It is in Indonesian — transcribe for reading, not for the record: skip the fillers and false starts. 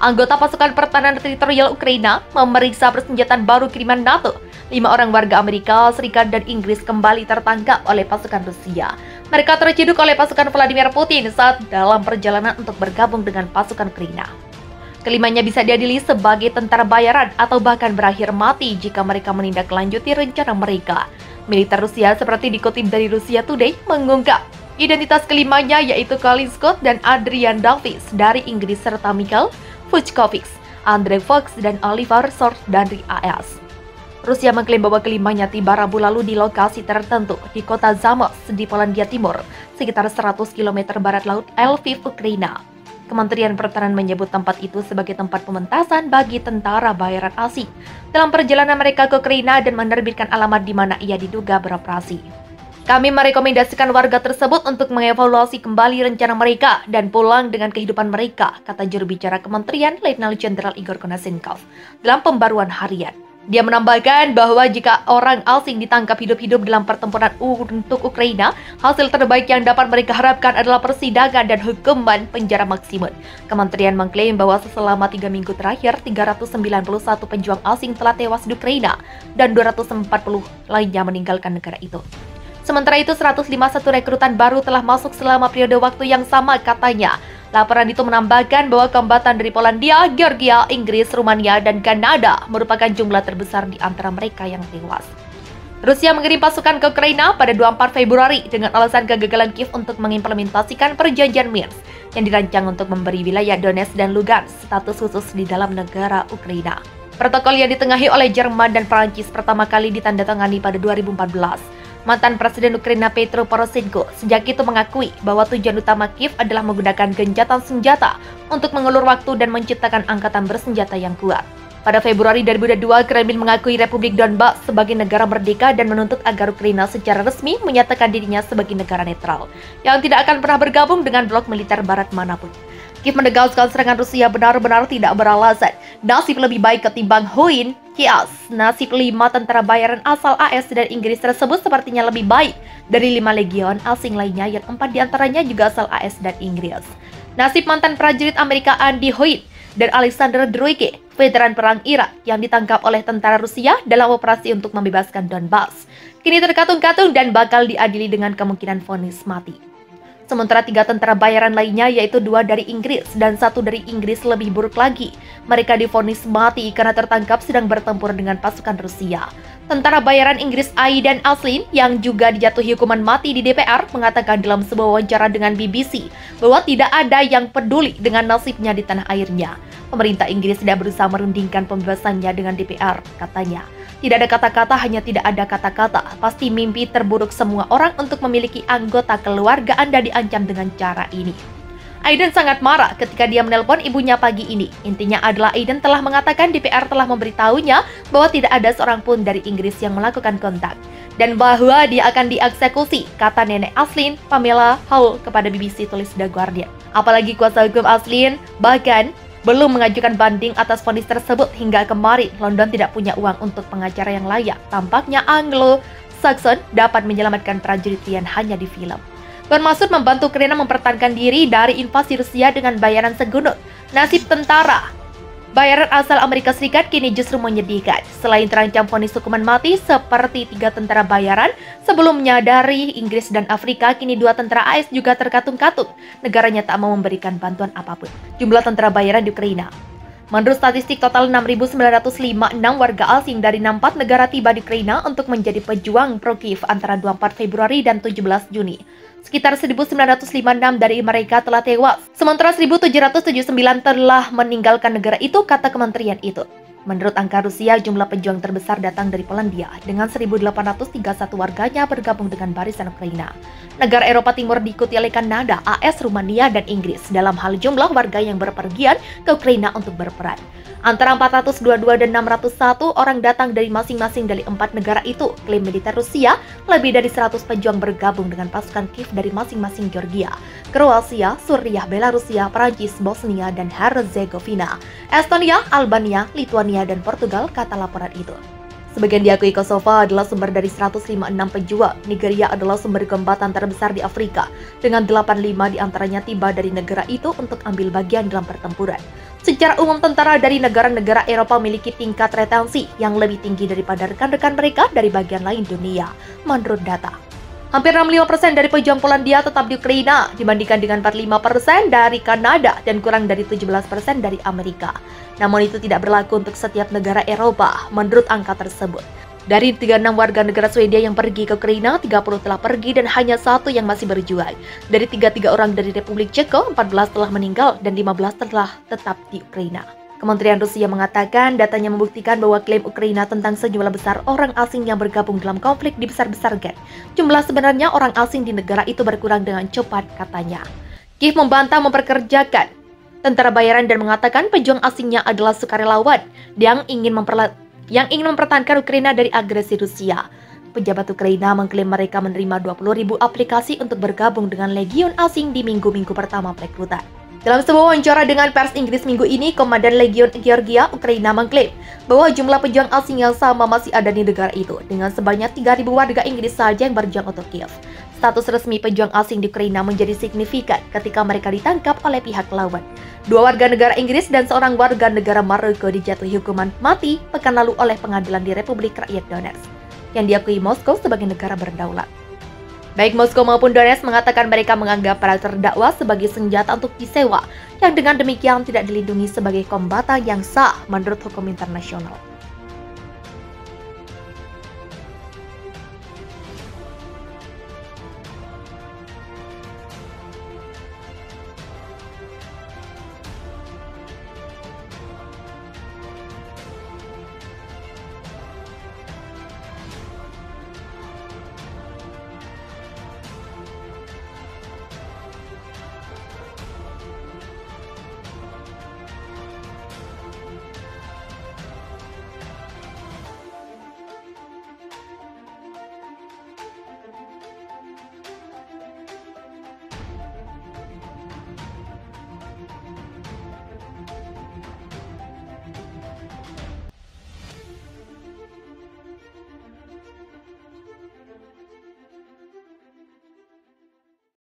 Anggota pasukan pertahanan teritorial Ukraina memeriksa persenjataan baru kiriman NATO. 5 orang warga Amerika Serikat dan Inggris kembali tertangkap oleh pasukan Rusia. Mereka terciduk oleh pasukan Vladimir Putin saat dalam perjalanan untuk bergabung dengan pasukan Ukraina. Kelimanya bisa diadili sebagai tentara bayaran atau bahkan berakhir mati jika mereka menindaklanjuti rencana mereka. Militer Rusia seperti dikutip dari Russia Today mengungkap identitas kelimanya yaitu Colin Scott dan Adrian Davis dari Inggris serta Mikhail Fuchkovics, Andre Fox, dan Oliver Short dari AS. Rusia mengklaim bahwa kelimanya tiba Rabu lalu di lokasi tertentu di kota Zamość di Polandia Timur, sekitar 100 km barat laut Lviv, Ukraina. Kementerian Pertahanan menyebut tempat itu sebagai tempat pementasan bagi tentara bayaran asing dalam perjalanan mereka ke Ukraina dan menerbitkan alamat di mana ia diduga beroperasi. Kami merekomendasikan warga tersebut untuk mengevaluasi kembali rencana mereka dan pulang dengan kehidupan mereka, kata juru bicara Kementerian Letnan Jenderal Igor Konashenkov dalam pembaruan harian. Dia menambahkan bahwa jika orang asing ditangkap hidup-hidup dalam pertempuran untuk Ukraina, hasil terbaik yang dapat mereka harapkan adalah persidangan dan hukuman penjara maksimum. Kementerian mengklaim bahwa selama 3 minggu terakhir, 391 pejuang asing telah tewas di Ukraina dan 240 lainnya meninggalkan negara itu. Sementara itu, 151 rekrutan baru telah masuk selama periode waktu yang sama, katanya. Laporan itu menambahkan bahwa kombatan dari Polandia, Georgia, Inggris, Rumania, dan Kanada merupakan jumlah terbesar di antara mereka yang tewas. Rusia mengirim pasukan ke Ukraina pada 24 Februari dengan alasan kegagalan Kiev untuk mengimplementasikan perjanjian Minsk yang dirancang untuk memberi wilayah Donetsk dan Lugansk status khusus di dalam negara Ukraina. Protokol yang ditengahi oleh Jerman dan Prancis pertama kali ditandatangani pada 2014. Mantan Presiden Ukraina Petro Poroshenko sejak itu mengakui bahwa tujuan utama Kiev adalah menggunakan gencatan senjata untuk mengulur waktu dan menciptakan angkatan bersenjata yang kuat. Pada Februari 2022, Kremlin mengakui Republik Donbas sebagai negara merdeka dan menuntut agar Ukraina secara resmi menyatakan dirinya sebagai negara netral yang tidak akan pernah bergabung dengan blok militer barat manapun. Kiev menegaskan serangan Rusia benar-benar tidak beralasan. Nasib lebih baik ketimbang Huin, Kias. Nasib 5 tentara bayaran asal AS dan Inggris tersebut sepertinya lebih baik dari 5 legion asing lainnya yang 4 diantaranya juga asal AS dan Inggris. Nasib mantan prajurit Amerika Andy Huin dan Alexander Droyke, veteran perang Irak yang ditangkap oleh tentara Rusia dalam operasi untuk membebaskan Donbas, kini terkatung-katung dan bakal diadili dengan kemungkinan vonis mati. Sementara 3 tentara bayaran lainnya, yaitu 2 dari Inggris dan 1 dari Inggris lebih buruk lagi. Mereka divonis mati karena tertangkap sedang bertempur dengan pasukan Rusia. Tentara bayaran Inggris Aidan Aslin yang juga dijatuhi hukuman mati di DPR mengatakan dalam sebuah wawancara dengan BBC bahwa tidak ada yang peduli dengan nasibnya di tanah airnya. Pemerintah Inggris tidak berusaha merundingkan pembebasannya dengan DPR, katanya. Tidak ada kata-kata, hanya tidak ada kata-kata. Pasti mimpi terburuk semua orang untuk memiliki anggota keluarga Anda diancam dengan cara ini. Aiden sangat marah ketika dia menelpon ibunya pagi ini. Intinya adalah Aiden telah mengatakan DPR telah memberitahunya bahwa tidak ada seorang pun dari Inggris yang melakukan kontak. Dan bahwa dia akan dieksekusi, kata nenek Aslin, Pamela Hall, kepada BBC, tulis The Guardian. Apalagi kuasa hukum Aslin, bahkan belum mengajukan banding atas vonis tersebut hingga kemarin. London tidak punya uang untuk pengacara yang layak. Tampaknya Anglo-Saxon dapat menyelamatkan prajurit yang hanya di film. Bermaksud membantu Ukraina mempertahankan diri dari invasi Rusia dengan bayaran segunung. Nasib tentara bayaran asal Amerika Serikat kini justru menyedihkan. Selain terancam vonis hukuman mati seperti 3 tentara bayaran sebelumnya dari Inggris dan Afrika, kini 2 tentara AS juga terkatung-katung. Negaranya tak mau memberikan bantuan apapun. Jumlah tentara bayaran di Ukraina. Menurut statistik, total 6.956 warga asing dari 64 negara tiba di Ukraina untuk menjadi pejuang pro-Kiev antara 24 Februari dan 17 Juni. Sekitar 1.956 dari mereka telah tewas, sementara 1.779 telah meninggalkan negara itu, kata kementerian itu. Menurut angka Rusia, jumlah pejuang terbesar datang dari Polandia, dengan 1.831 warganya bergabung dengan barisan Ukraina. Negara Eropa Timur diikuti oleh Kanada, AS, Rumania, dan Inggris dalam hal jumlah warga yang berpergian ke Ukraina untuk berperan. Antara 422 dan 601 orang datang dari masing-masing dari 4 negara itu. Klaim militer Rusia, lebih dari 100 pejuang bergabung dengan pasukan Kiev dari masing-masing Georgia, Kroasia, Suriah, Belarusia, Prancis, Bosnia, dan Herzegovina, Estonia, Albania, Lituania, dan Portugal, kata laporan itu. Sebagian diakui Kosovo adalah sumber dari 156 pejuang. Nigeria adalah sumber kombatan terbesar di Afrika, dengan 85 diantaranya tiba dari negara itu untuk ambil bagian dalam pertempuran. Secara umum, tentara dari negara-negara Eropa memiliki tingkat retensi yang lebih tinggi daripada rekan-rekan mereka dari bagian lain dunia, menurut data. Hampir 65% dari pejuang Polandia tetap di Ukraina, dibandingkan dengan 45% dari Kanada dan kurang dari 17% dari Amerika. Namun itu tidak berlaku untuk setiap negara Eropa, menurut angka tersebut. Dari 36 warga negara Swedia yang pergi ke Ukraina, 30 telah pergi dan hanya 1 yang masih berjuang. Dari 33 orang dari Republik Ceko, 14 telah meninggal dan 15 telah tetap di Ukraina. Kementerian Rusia mengatakan datanya membuktikan bahwa klaim Ukraina tentang sejumlah besar orang asing yang bergabung dalam konflik dibesar-besarkan. Jumlah sebenarnya orang asing di negara itu berkurang dengan cepat, katanya. Kiev membantah memperkerjakan tentara bayaran dan mengatakan pejuang asingnya adalah sukarelawan yang ingin mempertahankan Ukraina dari agresi Rusia. Pejabat Ukraina mengklaim mereka menerima 20.000 aplikasi untuk bergabung dengan legion asing di minggu-minggu pertama perekrutan. Dalam sebuah wawancara dengan pers Inggris minggu ini, Komandan Legion Georgia, Ukraina mengklaim bahwa jumlah pejuang asing yang sama masih ada di negara itu, dengan sebanyak 3.000 warga Inggris saja yang berjuang untuk Kiev. Status resmi pejuang asing di Ukraina menjadi signifikan ketika mereka ditangkap oleh pihak lawan. 2 warga negara Inggris dan seorang warga negara Maroko dijatuhi hukuman mati pekan lalu oleh pengadilan di Republik Rakyat Donetsk, yang diakui Moskow sebagai negara berdaulat. Baik Moskow maupun Donetsk mengatakan mereka menganggap para terdakwa sebagai senjata untuk disewa, yang dengan demikian tidak dilindungi sebagai kombatan yang sah menurut hukum internasional.